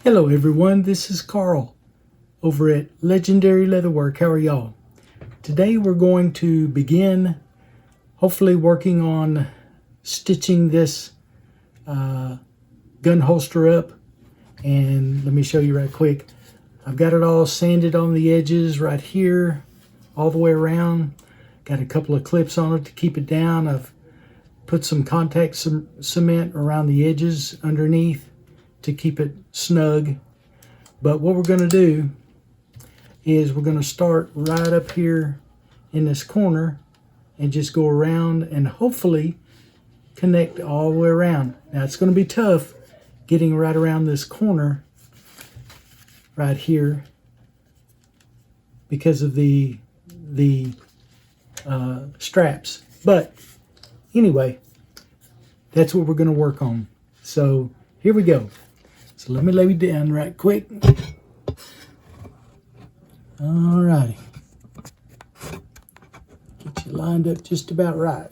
Hello everyone, this is Carl over at Legendary Leatherwork. How are y'all? Today we're going to begin hopefully working on stitching this gun holster up. And let me show you right quick. I've got it all sanded on the edges right here all the way around. Got a couple of clips on it to keep it down. I've put some contact cement around the edges underneath to keep it snug. But what we're going to do is we're going to start right up here in this corner and just go around and hopefully connect all the way around. Now it's going to be tough getting right around this corner right here because of the straps. But anyway, that's what we're going to work on. So here we go. So let me lay it down right quick. Alrighty. Get you lined up just about right.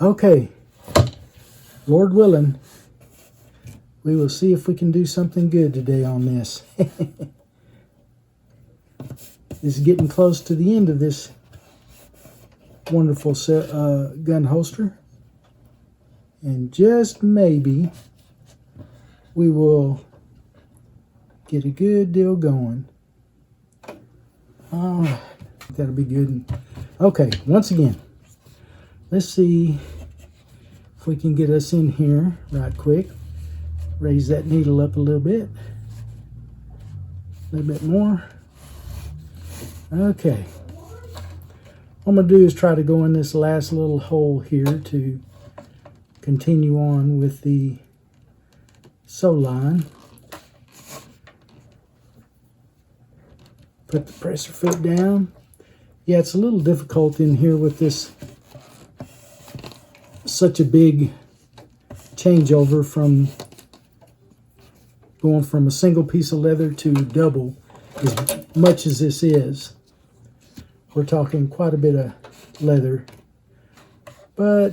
Okay. Lord willing, we will see if we can do something good today on this. This is getting close to the end of this wonderful gun holster. And just maybe we will get a good deal going. Oh, that'll be good. Okay, once again, let's see if we can get us in here right quick. Raise that needle up a little bit more. Okay. What I'm going to do is try to go in this last little hole here to continue on with the sew line. Put the presser foot down. Yeah, it's a little difficult in here with this, such a big changeover from going from a single piece of leather to double, as much as this is. We're talking quite a bit of leather, but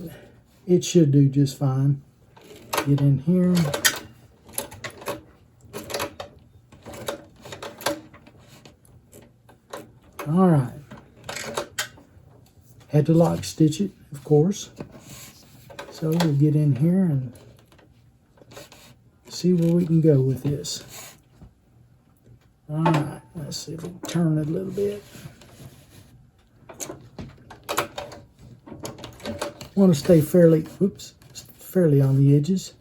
it should do just fine. Get in here. All right. Had to lock stitch it, of course. So we'll get in here and see where we can go with this. All right. Let's see if we can turn it a little bit. Want to stay fairly on the edges.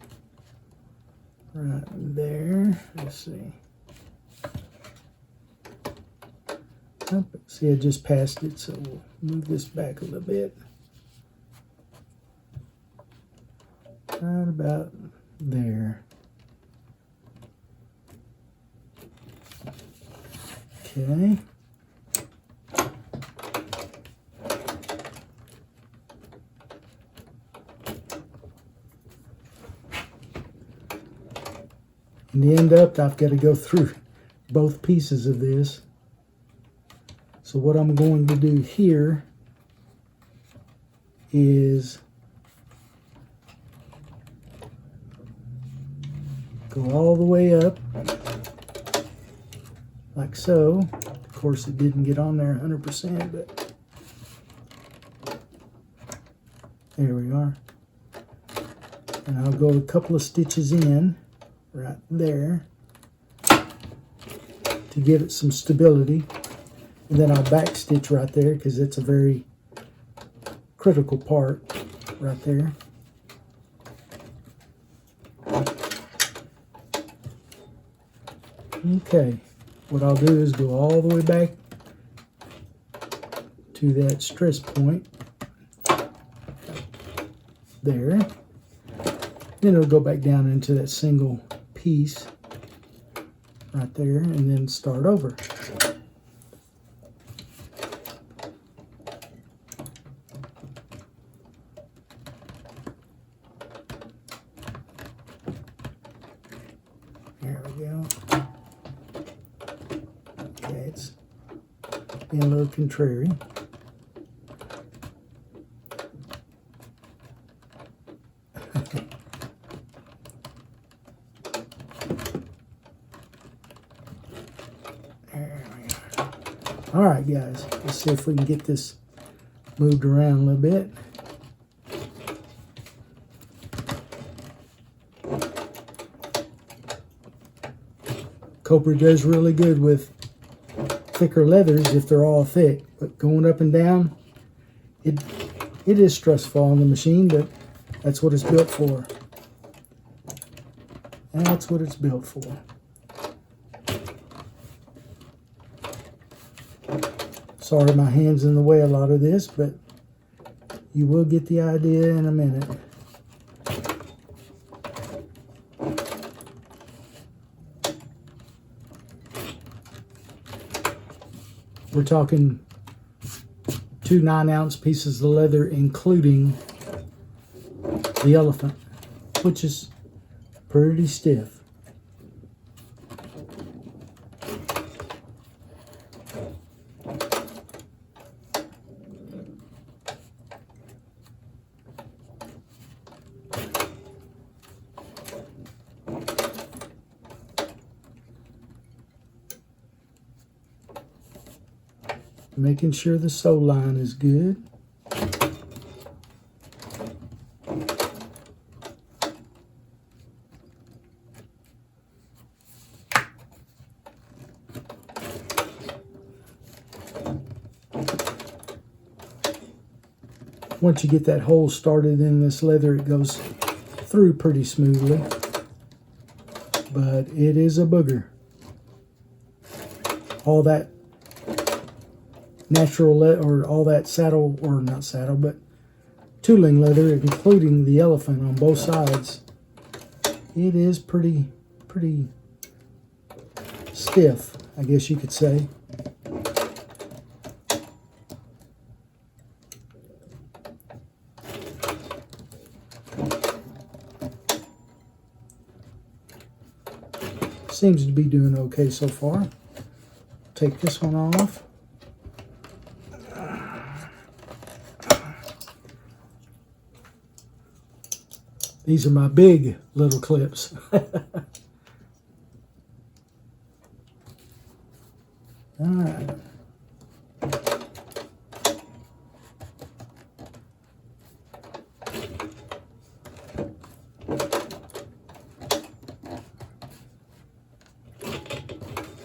Right there. Let's see. Oh, see, I just passed it, so we'll move this back a little bit. Right about there. Okay. In the end up, I've got to go through both pieces of this. So what I'm going to do here is go all the way up, like so. Of course, it didn't get on there 100%, but there we are. And I'll go a couple of stitches in right there to give it some stability. And then I'll back stitch right there because it's a very critical part right there. Okay, what I'll do is go all the way back to that stress point there. Then it'll go back down into that single piece right there and then start over. There we go. Okay, it's being a little contrary. All right, guys, let's see if we can get this moved around a little bit. Copra does really good with thicker leathers if they're all thick, but going up and down, it is stressful on the machine, but that's what it's built for. That's what it's built for. Sorry my hand's in the way a lot of this, but you will get the idea in a minute. We're talking 2 9-ounce pieces of leather, including the elephant, which is pretty stiff. Making sure the sew line is good. Once you get that hole started in this leather, it goes through pretty smoothly, but it is a booger. All that natural or all that saddle, or not saddle, but tooling leather, including the elephant on both sides, it is pretty stiff, I guess you could say. Seems to be doing okay so far. Take this one off. These are my big little clips. All right.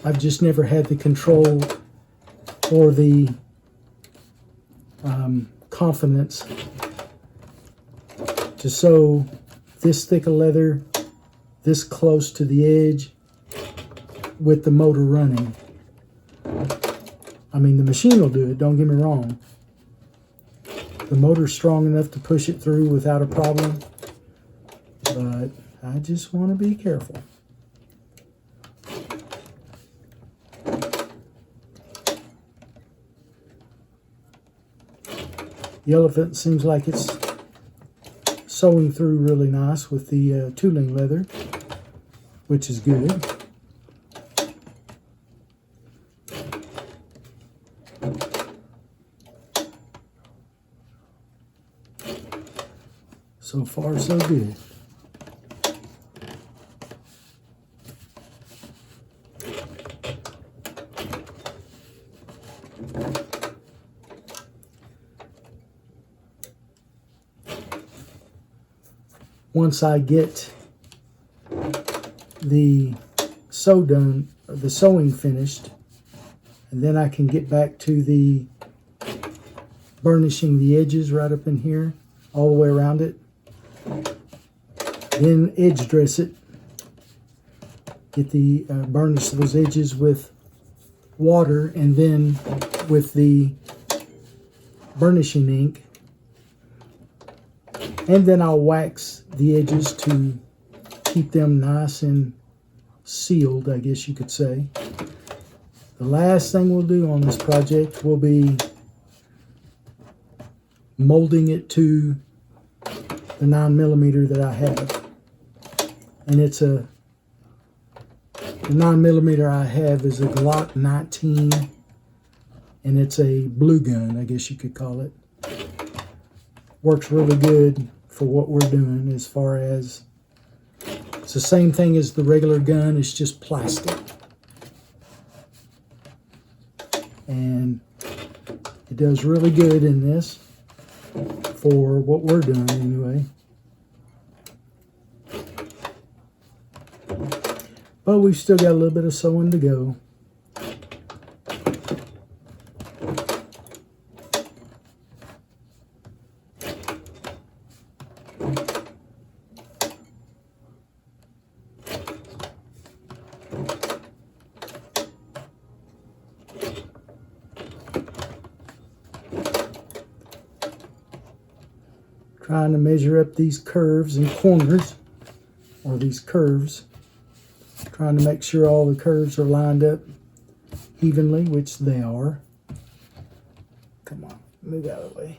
I've just never had the control or the confidence to sew this thick of leather this close to the edge with the motor running. I mean, the machine will do it, don't get me wrong. The motor's strong enough to push it through without a problem, but I just want to be careful. The elephant seems like it's sewing through really nice with the tooling leather, which is good. So far, so good. Once I get the the sewing finished, and then I can get back to the burnishing the edges right up in here, all the way around it. Then edge dress it. Get the burnish those edges with water, and then with the burnishing ink. And then I'll wax the edges to keep them nice and sealed, I guess you could say. The last thing we'll do on this project will be molding it to the 9mm that I have. And it's the 9mm I have is a Glock 19, and it's a blue gun, I guess you could call it. Works really good for what we're doing, as far as it's the same thing as the regular gun, it's just plastic. And It does really good in this for what we're doing anyway. But we've still got a little bit of sewing to go. Trying to measure up these curves and corners, or these curves. Trying to make sure all the curves are lined up evenly, which they are. Come on, move out of the way.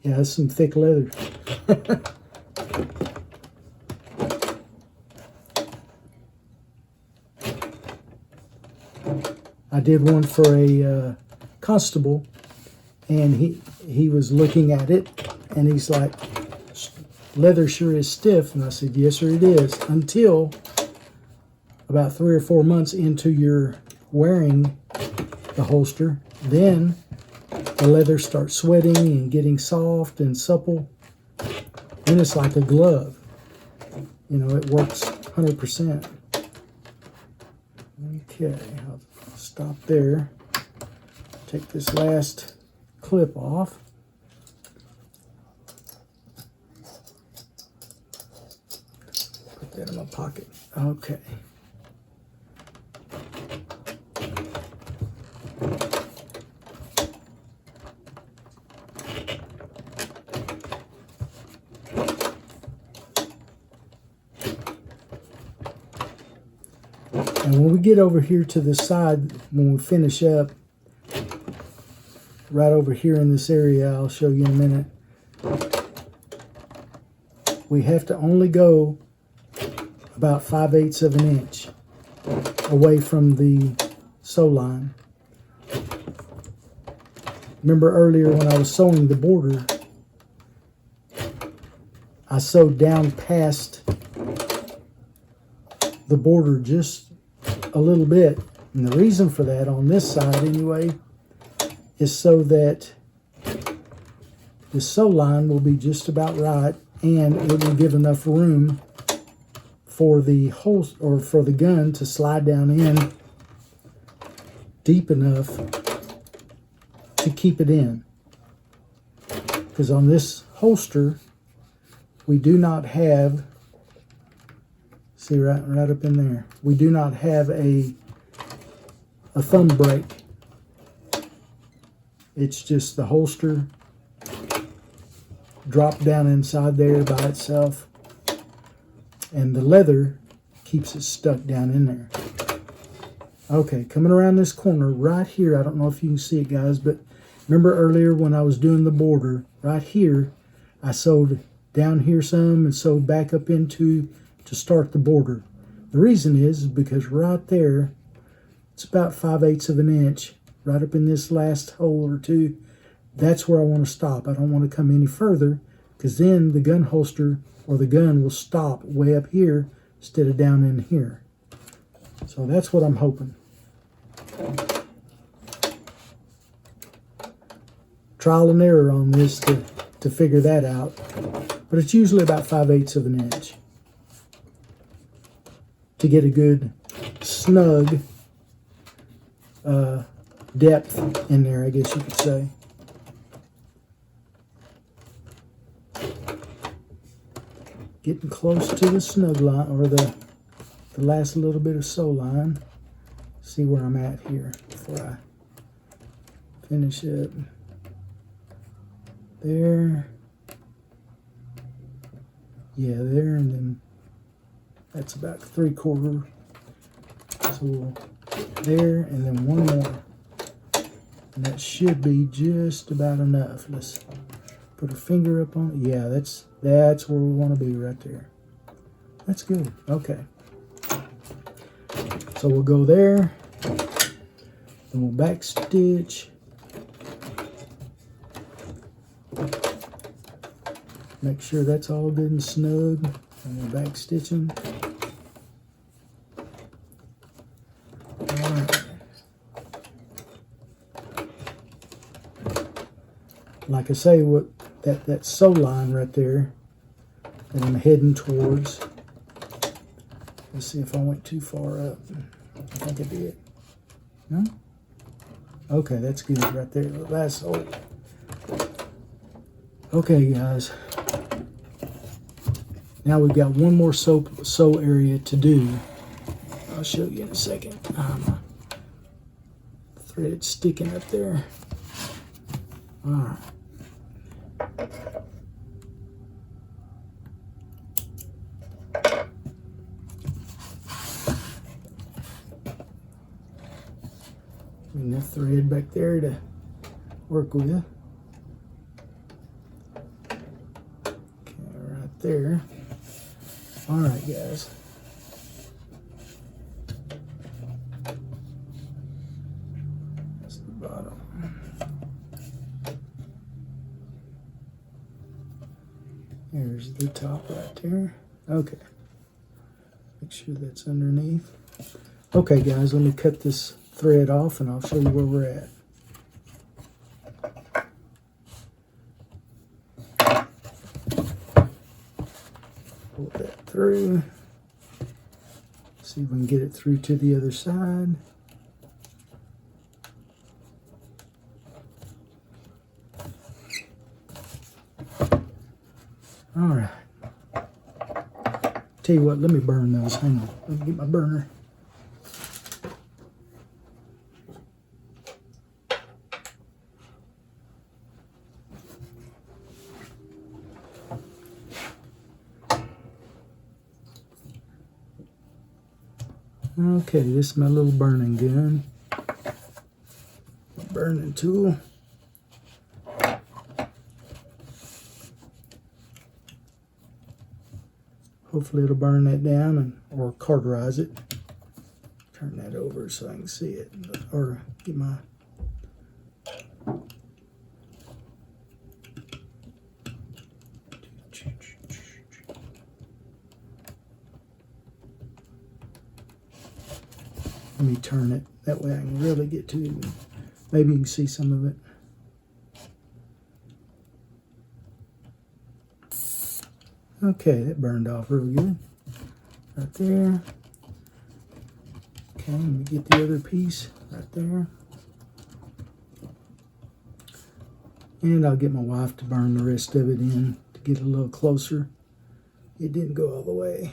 Yeah, that's some thick leather. I did one for a constable, and he was looking at it, and he's like, leather sure is stiff. And I said, yes, sir, it is, until about 3 or 4 months into your wearing the holster. Then the leather starts sweating and getting soft and supple. Then it's like a glove. You know, it works 100%. Okay, I'll stop there. Take this last clip off. Put that in my pocket. Okay. And when we get over here to the side, when we finish up, right over here in this area, I'll show you in a minute, we have to only go about 5/8 of an inch away from the sew line. Remember earlier when I was sewing the border, I sewed down past the border just a little bit. And the reason for that, on this side anyway, is so that the sew line will be just about right, and it will give enough room for the hole, or for the gun, to slide down in deep enough to keep it in. Because on this holster, we do not have, see right up in there, we do not have a thumb break. It's just the holster dropped down inside there by itself, and the leather keeps it stuck down in there. Okay, coming around this corner right here, I don't know if you can see it, guys, but remember earlier when I was doing the border, right here, I sewed down here some and sewed back up into to start the border. The reason is because right there, it's about 5/8 of an inch, right up in this last hole or two. That's where I want to stop. I don't want to come any further, because then the gun holster or the gun will stop way up here instead of down in here. So that's what I'm hoping. Trial and error on this to figure that out. But it's usually about 5/8 of an inch to get a good snug depth in there, I guess you could say. Getting close to the snug line, or the last little bit of sew line. See where I'm at here before I finish it. There. Yeah, there, and then that's about 3/4. So there, and then one more. And that should be just about enough. Let's put a finger up on it. Yeah, that's where we want to be, right there. That's good. Okay. So we'll go there. Then we'll back stitch. Make sure that's all good and snug. And we'll back stitch them. like I say, what that sew line right there that I'm heading towards. Let's see if I went too far up. I think I did. No? Okay, that's good right there. That's old. Okay, guys. Now we've got one more sew area to do. I'll show you in a second. Thread sticking up there. All right. And that thread back there to work with. Okay, right there. All right, guys. That's the bottom. There's the top right there. Okay. Make sure that's underneath. Okay, guys, let me cut this thread off and I'll show you where we're at. Pull that through. See if we can get it through to the other side. All right. Tell you what, let me burn those. Hang on. Let me get my burner. Okay, this is my little burning gun. Burning tool. Hopefully it'll burn that down or cauterize it. Turn that over so I can see it. Or get my... Let me turn it. That way I can really get to it. Maybe you can see some of it. Okay, that burned off real good. Right there. Okay, let me get the other piece right there. And I'll get my wife to burn the rest of it in to get a little closer. It didn't go all the way.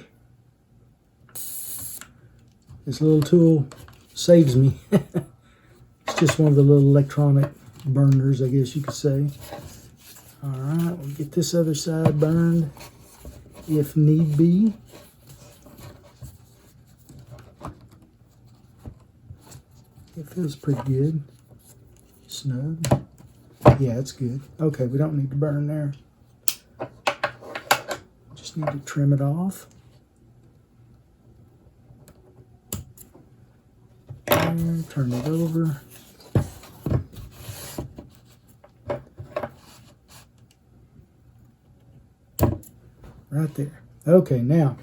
This little tool saves me. It's just one of the little electronic burners, I guess you could say. All right, we'll get this other side burned if need be. It feels pretty good. Snug. Yeah, it's good. Okay, we don't need to burn there. Just need to trim it off. And turn it over. Right there. Okay, now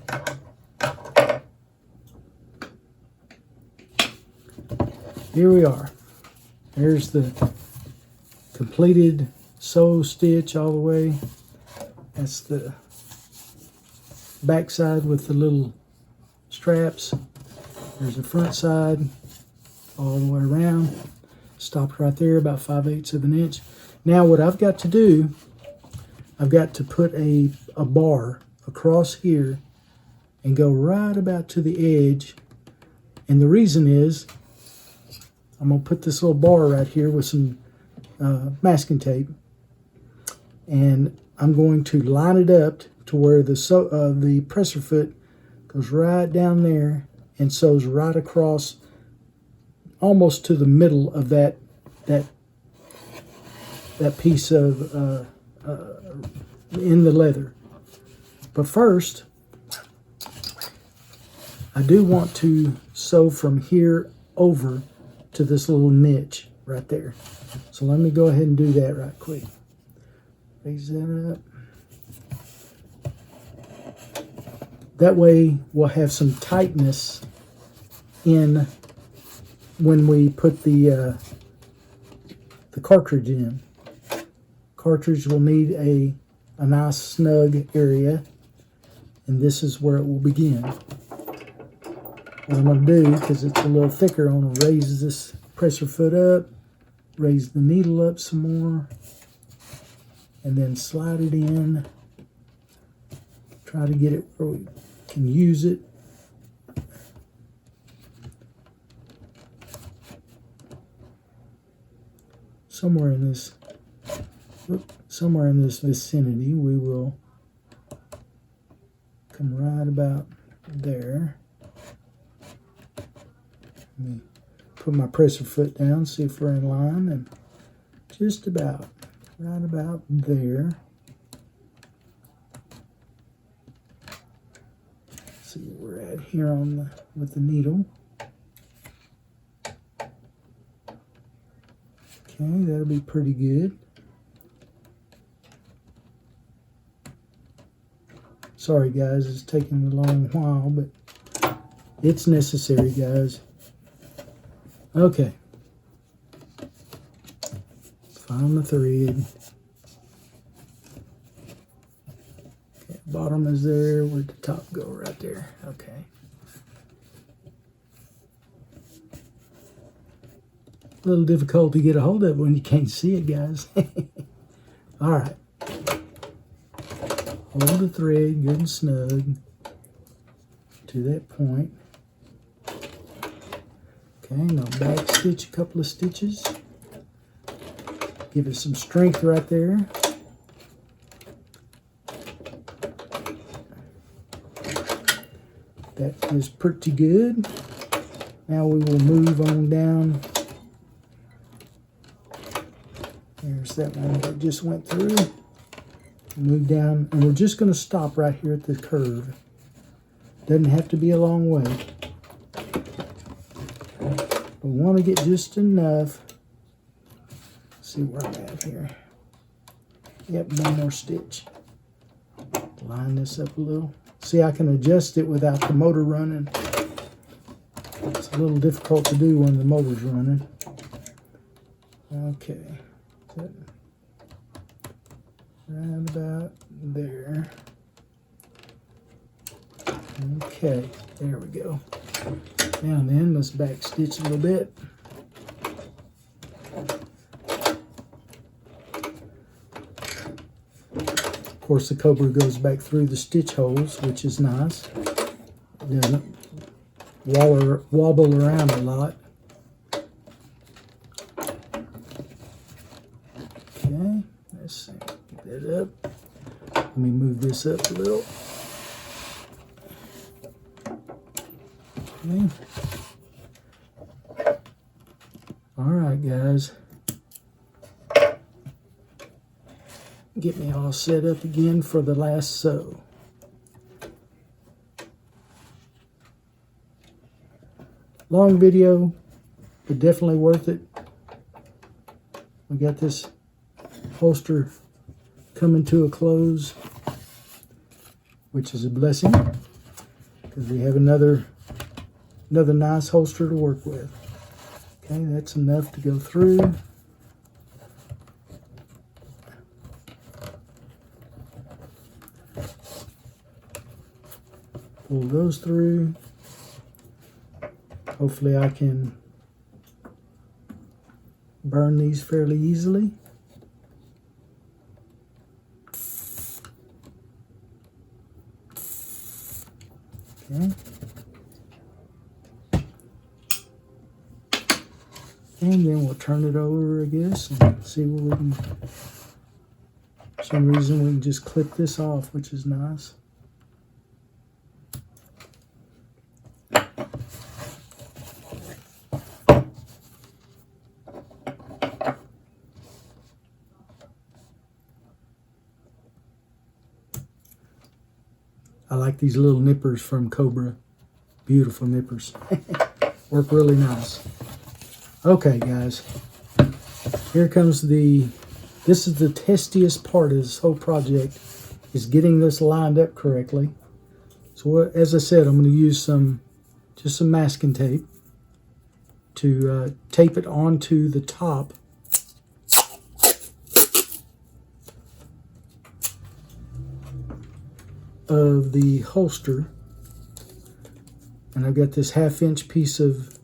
here we are. There's the completed sew stitch all the way. That's the back side with the little straps. There's the front side all the way around. Stopped right there, about 5/8 of an inch. Now what I've got to do, I've got to put a bar across here and go right about to the edge. And the reason is, I'm going to put this little bar right here with some masking tape. And I'm going to line it up to where the presser foot goes right down there and sews right across almost to the middle of that piece of in the leather. But first, I do want to sew from here over to this little niche right there. So let me go ahead and do that right quick. Raise that up. That way we'll have some tightness in when we put the cartridge in. cartridge will need a nice snug area, and this is where it will begin. What I'm going to do, because it's a little thicker, I'm going to raise this presser foot up, raise the needle up some more, and then slide it in. Try to get it where we can use it. Somewhere in this vicinity, we will come right about there. Let me put my presser foot down, see if we're in line, and just about, right about there. See where we're at here on with the needle. Okay, that'll be pretty good. Sorry guys, it's taking a long while, but it's necessary, guys. Okay. Find the thread. Okay, bottom is there. Where'd the top go? Right there. Okay. A little difficult to get a hold of when you can't see it, guys. All right. Hold the thread good and snug to that point. Okay, now back stitch a couple of stitches. Give it some strength right there. That is pretty good. Now we will move on down. There's that one that just went through. Move down, and we're just going to stop right here at the curve. Doesn't have to be a long way. We want to get just enough. Let's see where I'm at here. Yep, one more stitch. Line this up a little. See, I can adjust it without the motor running. It's a little difficult to do when the motor's running. Okay. Right about there. Okay, there we go. Now then, let's back stitch a little bit. Of course, the Cobra goes back through the stitch holes, which is nice. It doesn't wobble around a lot. Okay, let's see. Get that up. Let me move this up a little. Okay. All right, guys. Get me all set up again for the last sew. Long video, but definitely worth it. We got this holster coming to a close, which is a blessing because we have another nice holster to work with. Okay, that's enough to go through. Pull those through. Hopefully I can burn these fairly easily. Okay. And then we'll turn it over, I guess, and see what we can, for some reason we can just clip this off, which is nice. I like these little nippers from Cobra. Beautiful nippers. Work really nice. Okay, guys. Here comes this is the testiest part of this whole project, is getting this lined up correctly. So as I said, I'm going to use just some masking tape to tape it onto the top of the holster, and I've got this 1/2-inch piece of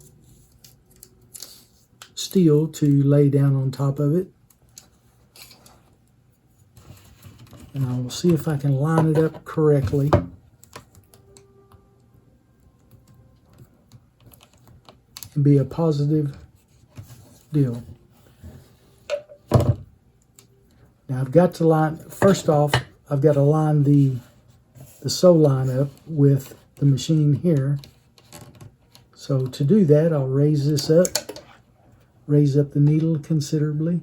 steel to lay down on top of it. And I will see if I can line it up correctly. And be a positive deal. Now I've got to line, first off, I've got to line the sew line up with the machine here. So to do that, I'll raise this up, raise up the needle considerably,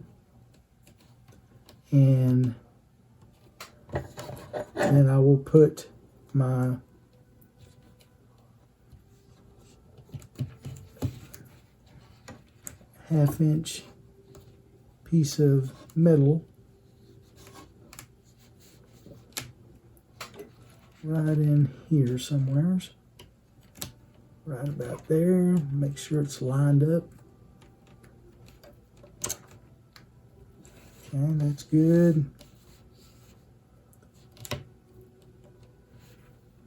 and then I will put my half-inch piece of metal right in here somewhere, right about there. Make sure it's lined up. Okay, that's good.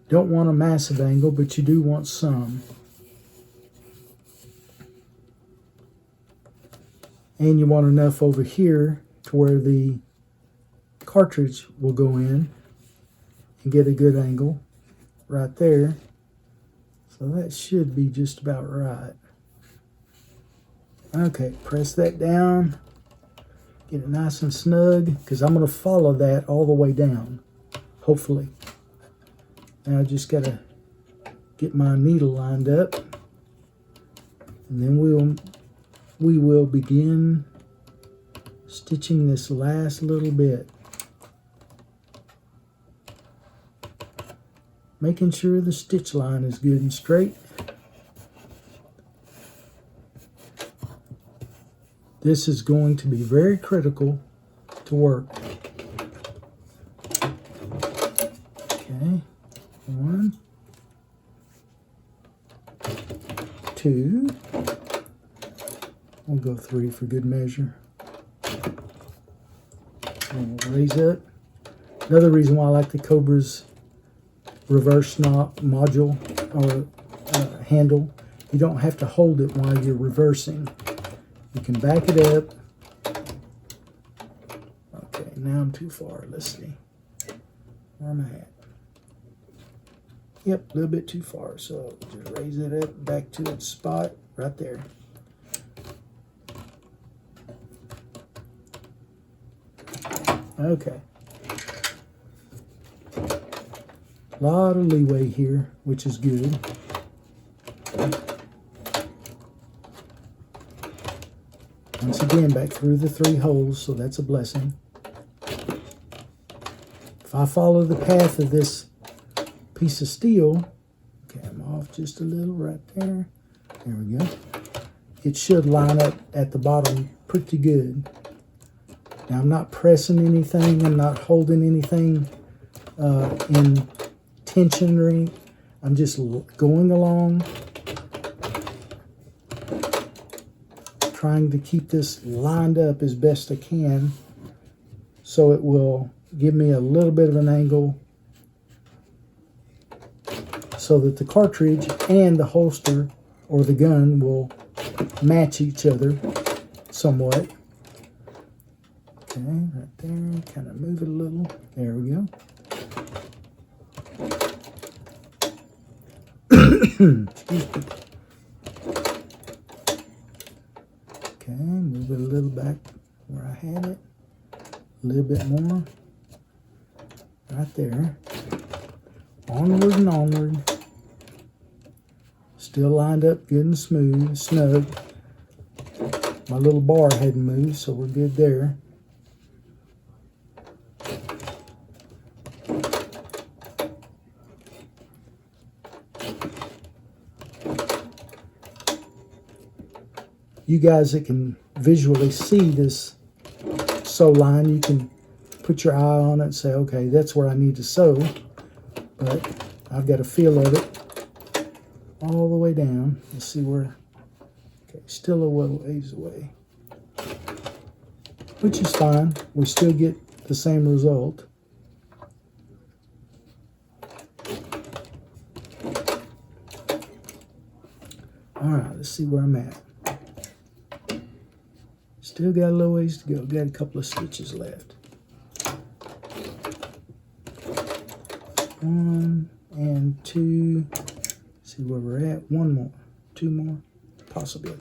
Don't want a massive angle, but you do want some. And you want enough over here to where the cartridge will go in and get a good angle right there. So that should be just about right. Okay, press that down. Get it nice and snug, because I'm going to follow that all the way down, hopefully. Now I just got to get my needle lined up, and then we will begin stitching this last little bit. Making sure the stitch line is good and straight. This is going to be very critical to work. Okay, 1, 2. We'll go 3 for good measure. And we'll raise up. Another reason why I like the Cobra's reverse knob module or handle, you don't have to hold it while you're reversing. You can back it up. Okay, now I'm too far. Let's see. Where am I at? Yep, a little bit too far. So just raise it up back to its spot right there. Okay. A lot of leeway here, which is good. Once again, back through the 3 holes, so that's a blessing. If I follow the path of this piece of steel, okay, I'm off just a little right there. There we go. It should line up at the bottom pretty good. Now, I'm not pressing anything. I'm not holding anything in tension or anything. I'm just going along, trying to keep this lined up as best I can so it will give me a little bit of an angle so that the cartridge and the holster or the gun will match each other somewhat. Okay, right there, kind of move it a little. There we go. Excuse me. Okay, move it a little back where I had it. A little bit more. Right there. Onward and onward. Still lined up good and smooth, snug. My little bar hadn't moved, so we're good there. You guys that can visually see this sew line, you can put your eye on it and say, okay, that's where I need to sew. But I've got a feel of it all the way down. Let's see where, okay, still a little ways away. Which is fine. We still get the same result. see where I'm at. Still got a little ways to go. Got a couple of stitches left. 1 and 2. See where we're at. 1 more. 2 more. Possibly.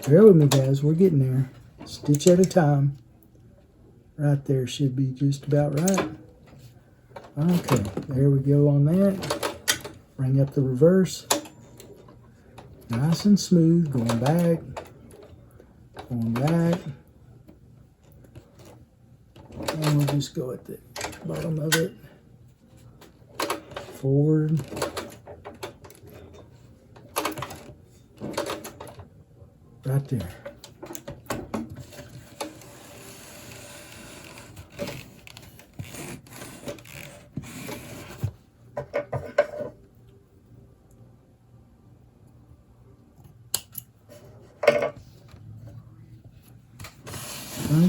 Bear with me, guys. We're getting there. Stitch at a time. Right there should be just about right. Okay, there we go on that. Bring up the reverse. Nice and smooth. Going back. Going back. And we'll just go at the bottom of it. Forward. Right there.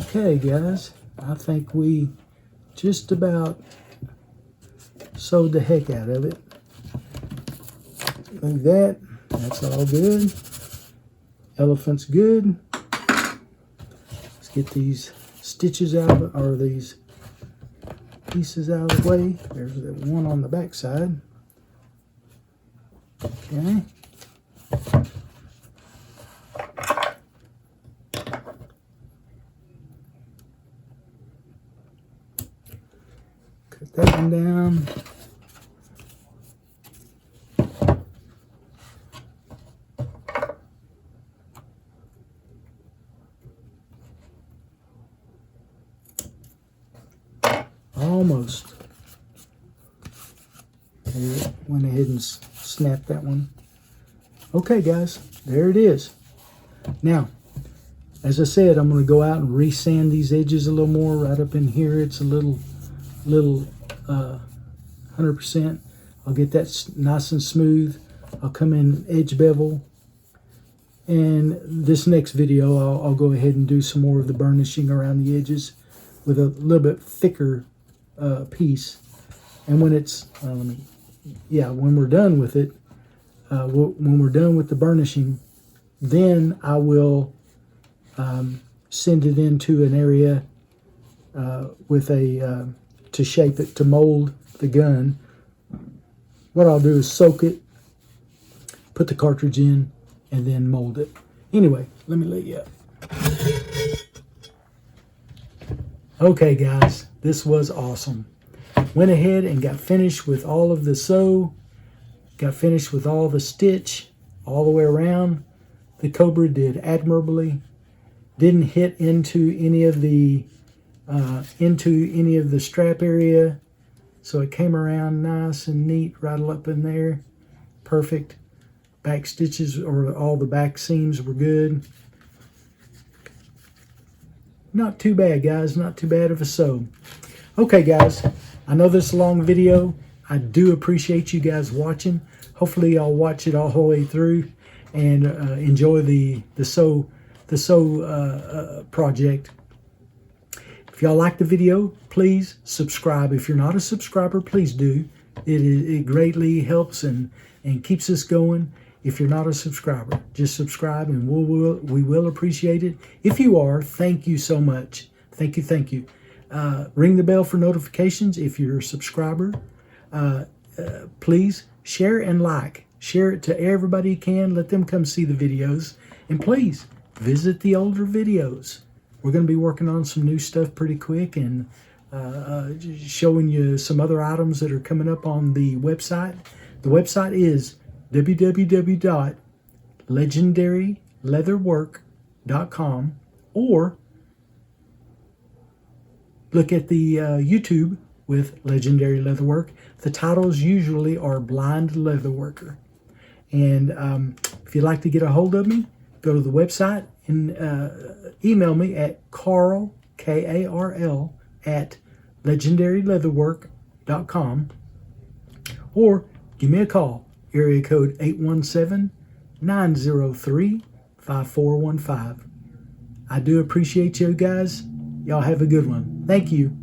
Okay, guys, I think we just about sewed the heck out of it. Like that. That's all good. Elephant's good. Let's get these stitches out, or these pieces out of the way. There's the one on the back side. Okay. Cut that one down. Almost. There, went ahead and snapped that one. Okay, guys, there it is. Now, as I said, I'm going to go out and resand these edges a little more. Right up in here, it's a little 100%. I'll get that nice and smooth. I'll come in edge bevel. And this next video, I'll go ahead and do some more of the burnishing around the edges with a little bit thicker piece. And when it's, when we're done with it, when we're done with the burnishing, then I will send it into an area with a, to shape it, to mold the gun. What I'll do is soak it, put the cartridge in, and then mold it. Anyway, let me lay you up. Okay, guys, this was awesome. Went ahead and got finished with all of the sew, got finished with all the stitch all the way around. The Cobra did admirably. Didn't hit into any of the strap area, so it came around nice and neat right up in there. Perfect. Back stitches, or all the back seams, were good. Not too bad, guys. Not too bad of a sew. Okay, guys. I know this is a long video. I do appreciate you guys watching. Hopefully, I'll watch it all the way through and enjoy the sew project. If y'all like the video, please subscribe. If you're not a subscriber, please do. It greatly helps and keeps us going. If you're not a subscriber, just subscribe, and we will appreciate it. If you are, thank you so much. Thank you, thank you. Ring the bell for notifications if you're a subscriber. Please share and like. Share it to everybody you can. Let them come see the videos. And please visit the older videos. We're going to be working on some new stuff pretty quick, and showing you some other items that are coming up on the website. The website is www.legendaryleatherwork.com, or look at the YouTube with Legendary Leatherwork. The titles usually are Blind Leatherworker. And if you'd like to get a hold of me, go to the website and email me at Karl, K-A-R-L, at legendaryleatherwork.com, or give me a call, area code 817-903-5415. I do appreciate you guys. Y'all have a good one. Thank you.